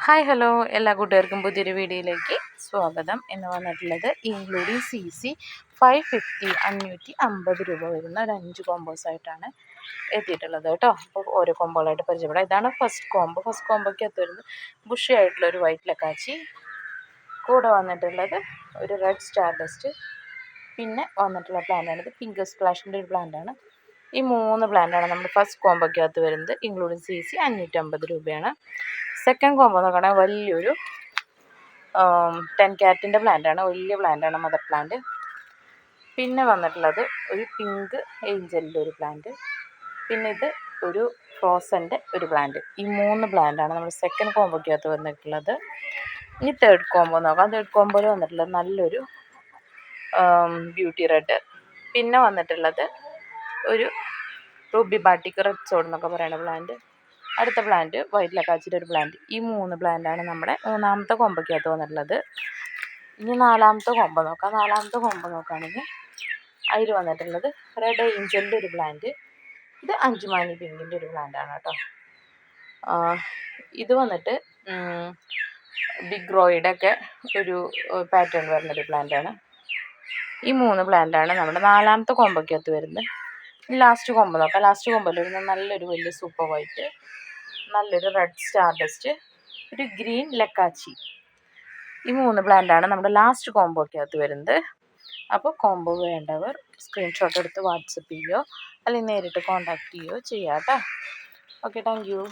Hi hello എല്ലാ കൂട്ടുകാർക്കും പുതിയൊരു വീഡിയോയിലേക്ക് സ്വാഗതം. എന്ന് വന്നിട്ടുള്ളത് ഇൻക്ലൂഡിങ് CC 550 550 രൂപ വരുന്ന ഒരു 5 കോമ്പോസായിട്ടാണ് എത്തിയിട്ടുള്ളത് കേട്ടോ. അപ്പോൾ ഓരോ കോമ്പോളായിട്ട് പരിചയപ്പെടാം. ഇതാണ് ഫസ്റ്റ് കോമ്പോയ്ക്കകത്ത് വരുന്നത് ബുഷി ആയിട്ടുള്ള ഒരു വൈറ്റ് ലക്കാച്ചി, കൂടെ വന്നിട്ടുള്ളത് ഒരു റെഡ് സ്റ്റാർ ഡസ്റ്റ്, പിന്നെ വന്നിട്ടുള്ള പ്ലാന്റാണിത് പിങ്ക് സ്പ്ലാഷിൻ്റെ ഒരു പ്ലാന്റാണ്. ഈ 3 പ്ലാന്റാണ് നമ്മുടെ ഫസ്റ്റ് കോമ്പോയ്ക്കകത്ത് വരുന്നത്. ഇൻക്ലൂഡിങ് CC 550 രൂപയാണ്. സെക്കൻഡ് കോമ്പോ നോക്കുകയാണെങ്കിൽ വലിയൊരു 10 ക്യാരറ്റിൻ്റെ പ്ലാന്റാണ്, വലിയ പ്ലാന്റാണ്, മദർ പ്ലാന്റ്. പിന്നെ വന്നിട്ടുള്ളത് ഒരു പിങ്ക് ഏഞ്ചലിൻ്റെ ഒരു പ്ലാന്റ്, പിന്നെ ഇത് ഒരു ഫ്രോസൻ്റെ ഒരു പ്ലാന്റ്. ഈ 3 പ്ലാന്റാണ് നമ്മൾ സെക്കൻഡ് കോമ്പോയ്ക്കകത്ത് വന്നിട്ടുള്ളത്. ഇനി തേർഡ് കോമ്പോ നോക്കാം. തേർഡ് കോമ്പോയിൽ വന്നിട്ടുള്ളത് നല്ലൊരു ബ്യൂട്ടി റെഡ്, പിന്നെ വന്നിട്ടുള്ളത് ഒരു റൂബി ബാട്ടിക് റെഡ് സോഡ് എന്നൊക്കെ പറയുന്ന പ്ലാന്റ്, അടുത്ത പ്ലാന്റ് വൈറ്റ് ലക്കാച്ചിയുടെ ഒരു പ്ലാന്റ്. ഈ 3 പ്ലാന്റാണ് നമ്മുടെ മൂന്നാമത്തെ കോമ്പോയ്ക്കകത്ത് വന്നിട്ടുള്ളത്. ഇനി നാലാമത്തെ കോമ്പോ നോക്കാം. നാലാമത്തെ കോമ്പോ നോക്കുകയാണെങ്കിൽ അതിൽ വന്നിട്ടുള്ളത് റെഡ് ഏഞ്ചലിൻ്റെ ഒരു പ്ലാന്റ്, ഇത് അഞ്ചുമാനി പിങ്കിൻ്റെ ഒരു പ്ലാന്റാണ് കേട്ടോ. ഇത് വന്നിട്ട് ബിഗ് റോയുടെ ഒക്കെ ഒരു പാറ്റേൺ വരുന്നൊരു പ്ലാന്റാണ്. ഈ 3 പ്ലാന്റാണ് നമ്മുടെ നാലാമത്തെ കോമ്പോയ്ക്കകത്ത് വരുന്നത്. ലാസ്റ്റ് കോമ്പോ നോക്കാം. ലാസ്റ്റ് കോമ്പോയിൽ വരുന്ന നല്ലൊരു വലിയ സൂപ്പർ വൈറ്റ്, നല്ലൊരു റെഡ് സ്റ്റാർ ഡസ്റ്റ്, ഒരു ഗ്രീൻ ലക്കാച്ചി. ഈ 3 പ്ലാന്റാണ് നമ്മുടെ ലാസ്റ്റ് കോമ്പോയ്ക്കകത്ത് വരുന്നത്. അപ്പോൾ കോമ്പോ വേണ്ടവർ സ്ക്രീൻഷോട്ട് എടുത്ത് വാട്സപ്പ് ചെയ്യുകയോ അല്ലെങ്കിൽ നേരിട്ട് കോൺടാക്റ്റ് ചെയ്യുകയോ ചെയ്യാം കേട്ടോ. Okay, thank you.